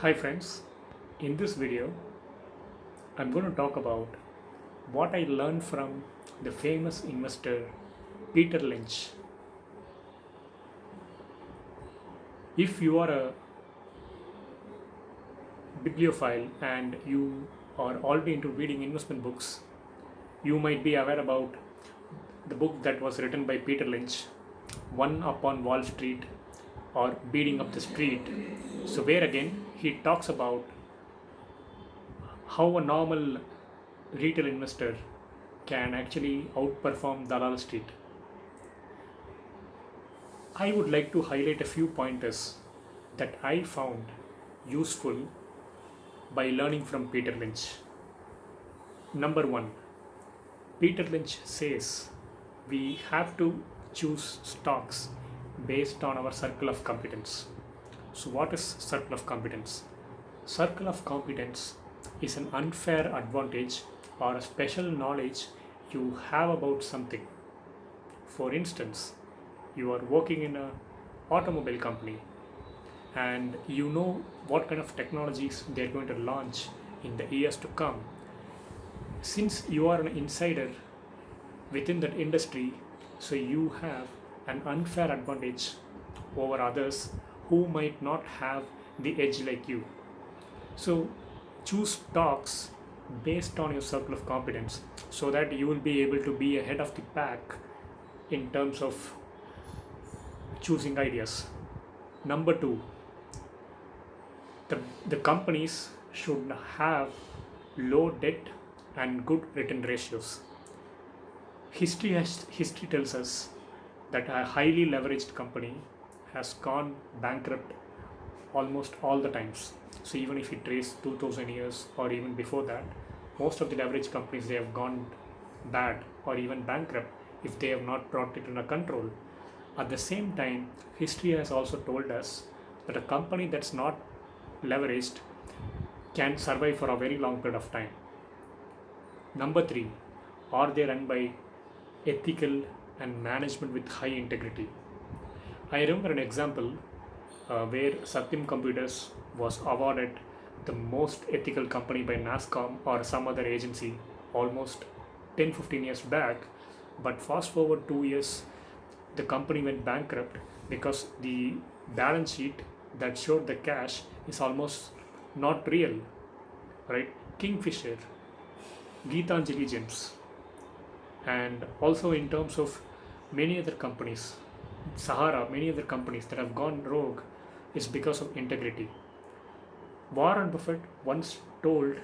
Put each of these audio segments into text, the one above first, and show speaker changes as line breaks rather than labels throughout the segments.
Hi friends, in this video I'm going to talk about what I learned from the famous investor Peter Lynch. If you are a bibliophile and you are already into reading investment books, you might be aware about the book that was written by Peter Lynch, One Upon Wall Street or Beating Up the Street. So, where again he talks about how a normal retail investor can actually outperform Dalal Street. I would like to highlight a few pointers that I found useful by learning from Peter Lynch. Number one, Peter Lynch says we have to choose stocks based on our circle of competence. So, what is circle of competence? Circle of competence is an unfair advantage or a special knowledge you have about something. For instance, you are working in a automobile company and you know what kind of technologies they're going to launch in the years to come. Since you are an insider within that industry, so you have an unfair advantage over others who might not have the edge like you. So choose stocks based on your circle of competence so that you will be able to be ahead of the pack in terms of choosing ideas. Number two, the companies should have low debt and good return ratios. History tells us that a highly leveraged company has gone bankrupt almost all the times. So even if you trace 2000 years or even before that, most of the leveraged companies they have gone bad or even bankrupt if they have not brought it under control. At the same time, history has also told us that a company that's not leveraged can survive for a very long period of time. Number three, are they run by ethical and management with high integrity? I remember an example where Satyam Computers was awarded the most ethical company by NASCOM or some other agency almost 10-15 years back. But fast forward 2 years, the company went bankrupt because the balance sheet that showed the cash is almost not real, right? Kingfisher, Geetanjali Gems, and also in terms of many other companies, Sahara, many other companies that have gone rogue is because of integrity. Warren Buffett once told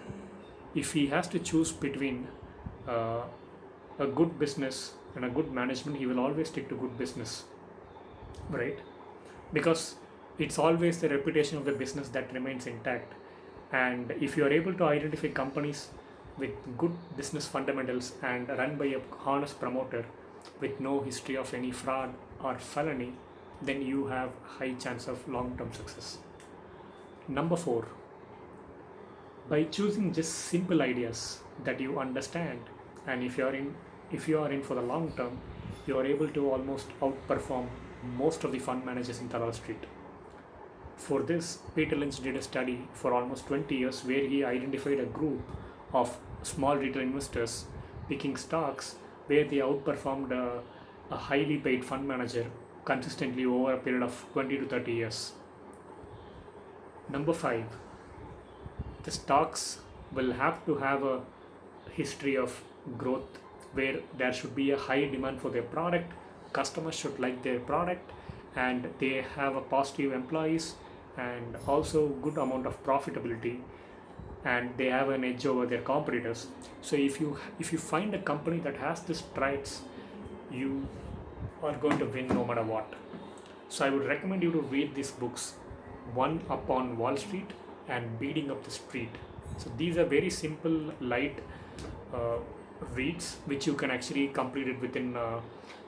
if he has to choose between uh, a good business and a good management, he will always stick to good business, right? Because it's always the reputation of the business that remains intact. And if you are able to identify companies with good business fundamentals and run by a honest promoter with no history of any fraud or felony, then you have high chance of long-term success. Number four, by choosing just simple ideas that you understand, and if you are in for the long term, you are able to almost outperform most of the fund managers in Dalal Street. For this, Peter Lynch did a study for almost 20 years where he identified a group of small retail investors picking stocks where they outperformed a highly paid fund manager consistently over a period of 20 to 30 years. Number five, the stocks will have to have a history of growth where there should be a high demand for their product, customers should like their product, and they have a positive employees and also good amount of profitability, and they have an edge over their competitors. So if you find a company that has these traits, you are going to win no matter what. So I would recommend you to read these books, One Upon Wall Street and Beating Up the Street. So these are very simple, light uh, reads which you can actually complete it within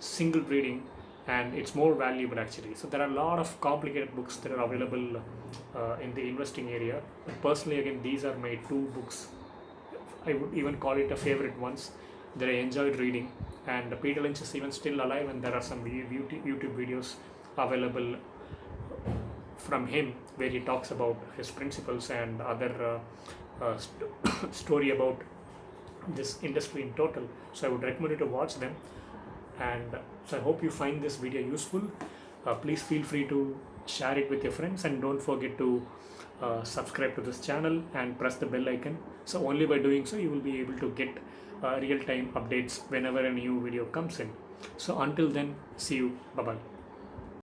single reading, and it's more valuable actually. So there are a lot of complicated books that are available in the investing area. But personally, again, these are my two books. I would even call it a favorite ones that I enjoyed reading. And Peter Lynch is even still alive, and there are some YouTube videos available from him where he talks about his principles and other story about this industry in total. So I would recommend you to watch them. And so I hope you find this video useful. Please feel free to share it with your friends, and don't forget to subscribe to this channel and press the bell icon. So only by doing so you will be able to get real-time updates whenever a new video comes in. So until then, see you. Bye bye.